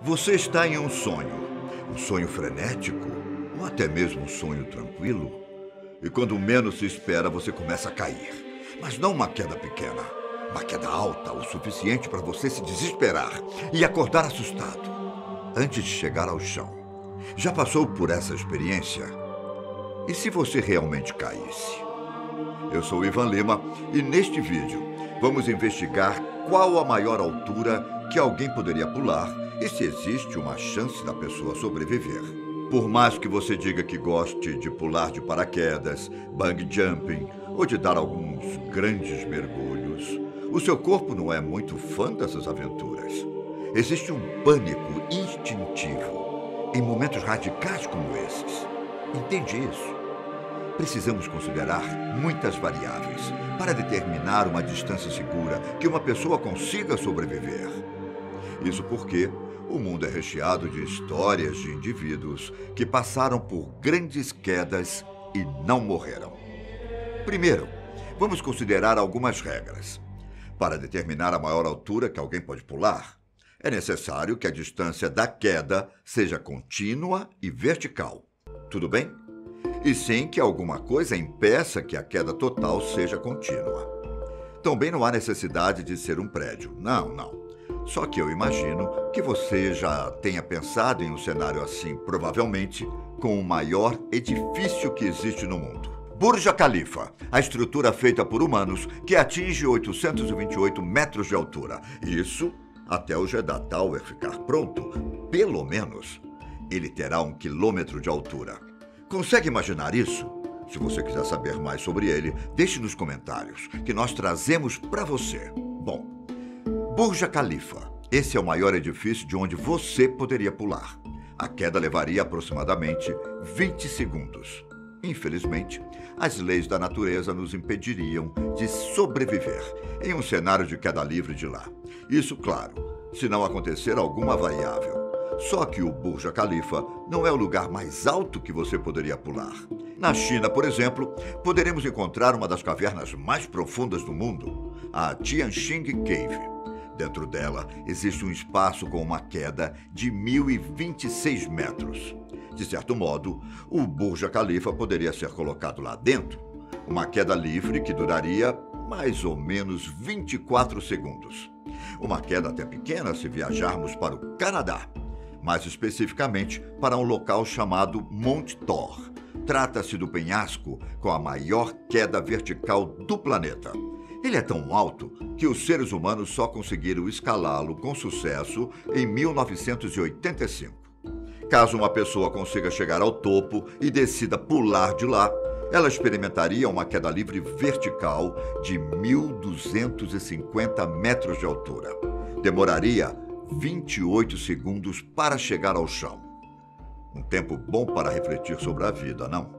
Você está em um sonho frenético, ou até mesmo um sonho tranquilo, e quando menos se espera, você começa a cair. Mas não uma queda pequena, uma queda alta o suficiente para você se desesperar e acordar assustado, antes de chegar ao chão. Já passou por essa experiência? E se você realmente caísse? Eu sou Ivan Lima e neste vídeo vamos investigar qual a maior altura que alguém poderia pular e se existe uma chance da pessoa sobreviver. Por mais que você diga que goste de pular de paraquedas, bungee jumping ou de dar alguns grandes mergulhos, o seu corpo não é muito fã dessas aventuras. Existe um pânico instintivo em momentos radicais como esses. Entende isso? Precisamos considerar muitas variáveis para determinar uma distância segura que uma pessoa consiga sobreviver. Isso porque o mundo é recheado de histórias de indivíduos que passaram por grandes quedas e não morreram. Primeiro, vamos considerar algumas regras. Para determinar a maior altura que alguém pode pular, é necessário que a distância da queda seja contínua e vertical. Tudo bem? E sem que alguma coisa impeça que a queda total seja contínua. Também não há necessidade de ser um prédio. Não. Só que eu imagino que você já tenha pensado em um cenário assim, provavelmente com o maior edifício que existe no mundo. Burj Khalifa, a estrutura feita por humanos que atinge 828 metros de altura. Isso até o Jeddah Tower ficar pronto. Pelo menos, ele terá 1 quilômetro de altura. Consegue imaginar isso? Se você quiser saber mais sobre ele, deixe nos comentários, que nós trazemos para você. Bom, Burj Khalifa, esse é o maior edifício de onde você poderia pular. A queda levaria aproximadamente 20 segundos. Infelizmente, as leis da natureza nos impediriam de sobreviver em um cenário de queda livre de lá. Isso, claro, se não acontecer alguma variável. Só que o Burj Khalifa não é o lugar mais alto que você poderia pular. Na China, por exemplo, poderemos encontrar uma das cavernas mais profundas do mundo, a Tianxing Cave. Dentro dela, existe um espaço com uma queda de 1.026 metros. De certo modo, o Burj Khalifa poderia ser colocado lá dentro. Uma queda livre que duraria mais ou menos 24 segundos. Uma queda até pequena se viajarmos para o Canadá. Mais especificamente para um local chamado Monte Thor. Trata-se do penhasco com a maior queda vertical do planeta. Ele é tão alto que os seres humanos só conseguiram escalá-lo com sucesso em 1985. Caso uma pessoa consiga chegar ao topo e decida pular de lá, ela experimentaria uma queda livre vertical de 1.250 metros de altura. Demoraria 28 segundos para chegar ao chão. Um tempo bom para refletir sobre a vida, não?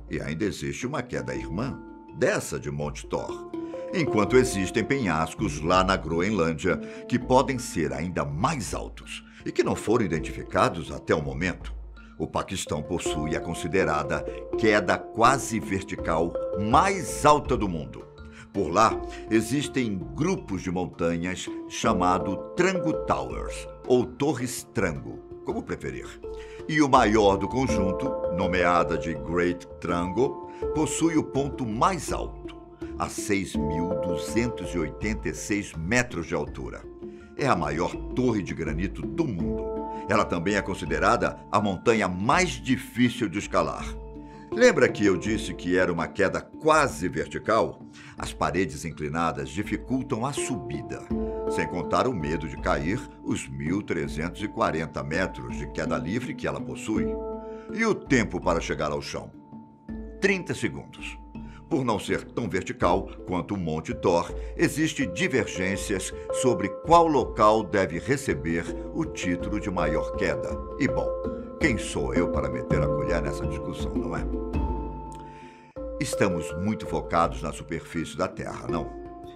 E ainda existe uma queda irmã dessa de Monte Thor. Enquanto existem penhascos lá na Groenlândia que podem ser ainda mais altos e que não foram identificados até o momento. O Paquistão possui a considerada queda quase vertical mais alta do mundo. Por lá, existem grupos de montanhas chamado Trango Towers, ou Torres Trango, como preferir. E o maior do conjunto, nomeada de Great Trango, possui o ponto mais alto, a 6.286 metros de altura. É a maior torre de granito do mundo. Ela também é considerada a montanha mais difícil de escalar. Lembra que eu disse que era uma queda quase vertical? As paredes inclinadas dificultam a subida, sem contar o medo de cair os 1.340 metros de queda livre que ela possui. E o tempo para chegar ao chão? 30 segundos. Por não ser tão vertical quanto o Monte Thor, existem divergências sobre qual local deve receber o título de maior queda. E bom, quem sou eu para meter a colher nessa discussão, não é? Estamos muito focados na superfície da Terra, não?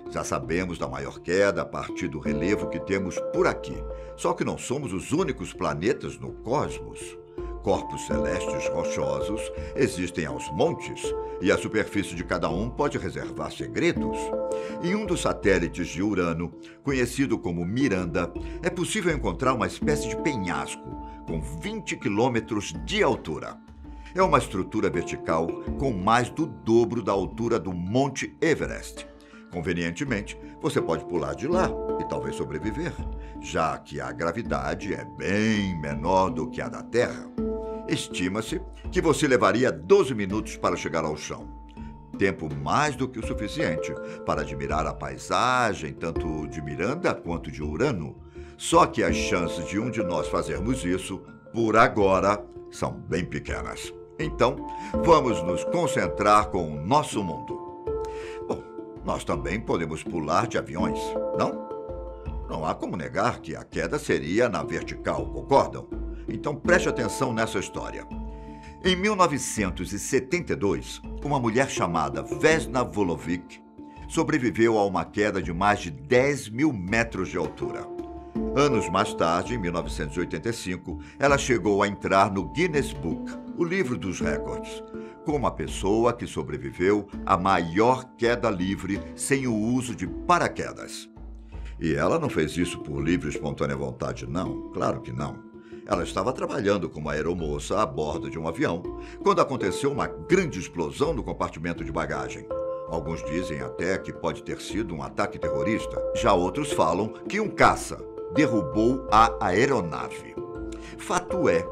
Já sabemos da maior queda a partir do relevo que temos por aqui. Só que não somos os únicos planetas no cosmos. Corpos celestes rochosos existem aos montes e a superfície de cada um pode reservar segredos. Em um dos satélites de Urano, conhecido como Miranda, é possível encontrar uma espécie de penhasco com 20 quilômetros de altura. É uma estrutura vertical com mais do dobro da altura do Monte Everest. Convenientemente, você pode pular de lá e talvez sobreviver, já que a gravidade é bem menor do que a da Terra. Estima-se que você levaria 12 minutos para chegar ao chão. Tempo mais do que o suficiente para admirar a paisagem, tanto de Miranda quanto de Urano. Só que as chances de um de nós fazermos isso, por agora, são bem pequenas. Então, vamos nos concentrar com o nosso mundo. Bom, nós também podemos pular de aviões, não? Não há como negar que a queda seria na vertical, concordam? Então preste atenção nessa história. Em 1972, uma mulher chamada Vesna Volovic sobreviveu a uma queda de mais de 10 mil metros de altura. Anos mais tarde, em 1985, ela chegou a entrar no Guinness Book, o livro dos recordes, como a pessoa que sobreviveu à maior queda livre sem o uso de paraquedas. E ela não fez isso por livre e espontânea vontade, não. Claro que não. Ela estava trabalhando como aeromoça a bordo de um avião, quando aconteceu uma grande explosão no compartimento de bagagem. Alguns dizem até que pode ter sido um ataque terrorista. Já outros falam que um caça derrubou a aeronave. Fato é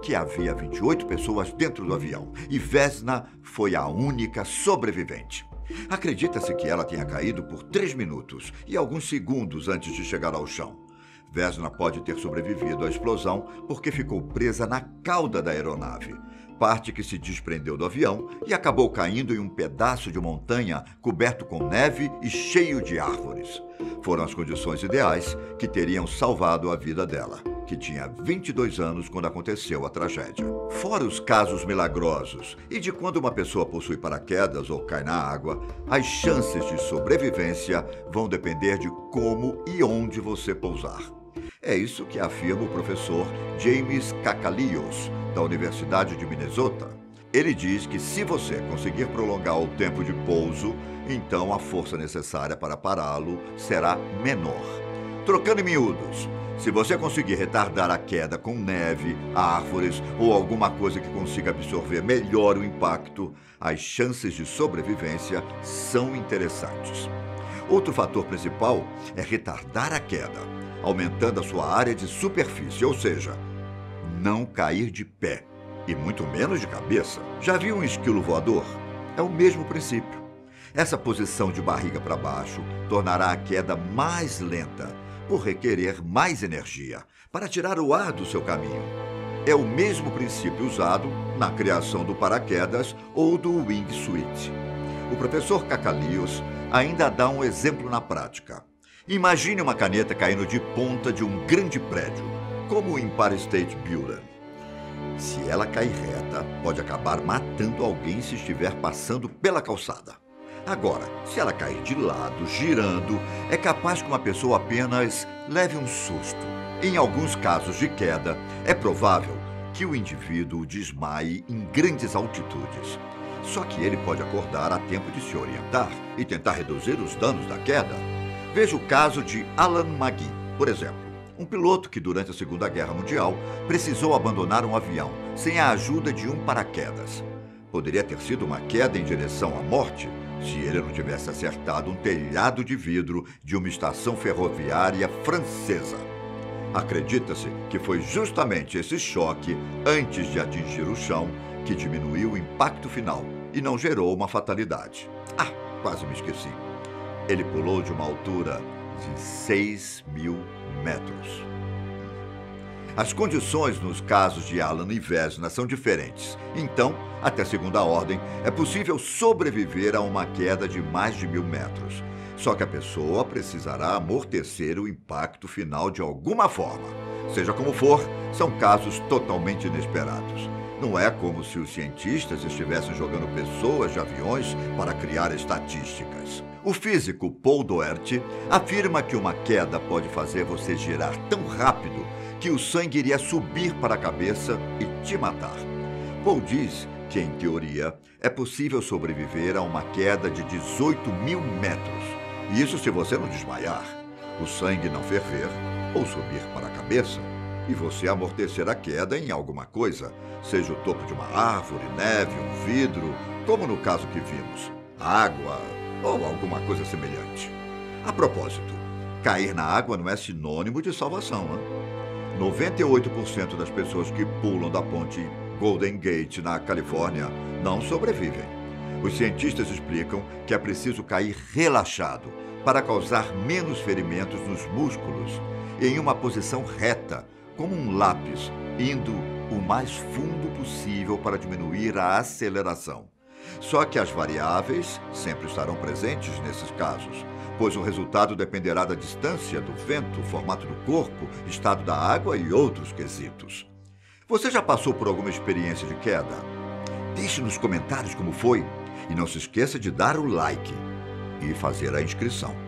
que havia 28 pessoas dentro do avião e Vesna foi a única sobrevivente. Acredita-se que ela tenha caído por 3 minutos e alguns segundos antes de chegar ao chão. Vesna pode ter sobrevivido à explosão porque ficou presa na cauda da aeronave, parte que se desprendeu do avião e acabou caindo em um pedaço de montanha coberto com neve e cheio de árvores. Foram as condições ideais que teriam salvado a vida dela, que tinha 22 anos quando aconteceu a tragédia. Fora os casos milagrosos e de quando uma pessoa possui paraquedas ou cai na água, as chances de sobrevivência vão depender de como e onde você pousar. É isso que afirma o professor James Kakalios, da Universidade de Minnesota. Ele diz que se você conseguir prolongar o tempo de pouso, então a força necessária para pará-lo será menor. Trocando em miúdos, se você conseguir retardar a queda com neve, árvores ou alguma coisa que consiga absorver melhor o impacto, as chances de sobrevivência são interessantes. Outro fator principal é retardar a queda, aumentando a sua área de superfície, ou seja, não cair de pé, e muito menos de cabeça. Já viu um esquilo voador? É o mesmo princípio. Essa posição de barriga para baixo tornará a queda mais lenta, por requerer mais energia para tirar o ar do seu caminho. É o mesmo princípio usado na criação do paraquedas ou do wingsuit. O professor Kakalios ainda dá um exemplo na prática. Imagine uma caneta caindo de ponta de um grande prédio, como o Empire State Building. Se ela cair reta, pode acabar matando alguém se estiver passando pela calçada. Agora, se ela cair de lado, girando, é capaz que uma pessoa apenas leve um susto. Em alguns casos de queda, é provável que o indivíduo desmaie em grandes altitudes. Só que ele pode acordar a tempo de se orientar e tentar reduzir os danos da queda. Veja o caso de Alan McGee, por exemplo, um piloto que durante a Segunda Guerra Mundial precisou abandonar um avião sem a ajuda de um paraquedas. Poderia ter sido uma queda em direção à morte se ele não tivesse acertado um telhado de vidro de uma estação ferroviária francesa. Acredita-se que foi justamente esse choque, antes de atingir o chão, que diminuiu o impacto final e não gerou uma fatalidade. Ah, quase me esqueci. Ele pulou de uma altura de 6.000 metros. As condições nos casos de Alan e Vesna são diferentes. Então, até segunda ordem, é possível sobreviver a uma queda de mais de 1.000 metros. Só que a pessoa precisará amortecer o impacto final de alguma forma. Seja como for, são casos totalmente inesperados. Não é como se os cientistas estivessem jogando pessoas de aviões para criar estatísticas. O físico Paul Doherty afirma que uma queda pode fazer você girar tão rápido que o sangue iria subir para a cabeça e te matar. Paul diz que, em teoria, é possível sobreviver a uma queda de 18.000 metros. Isso se você não desmaiar, o sangue não ferver ou subir para a cabeça e você amortecer a queda em alguma coisa, seja o topo de uma árvore, neve, um vidro, como no caso que vimos, água ou alguma coisa semelhante. A propósito, cair na água não é sinônimo de salvação, hein? 98% das pessoas que pulam da ponte Golden Gate, na Califórnia, não sobrevivem. Os cientistas explicam que é preciso cair relaxado para causar menos ferimentos nos músculos e em uma posição reta, como um lápis, indo o mais fundo possível para diminuir a aceleração. Só que as variáveis sempre estarão presentes nesses casos, pois o resultado dependerá da distância do vento, formato do corpo, estado da água e outros quesitos. Você já passou por alguma experiência de queda? Deixe nos comentários como foi e não se esqueça de dar o like e fazer a inscrição.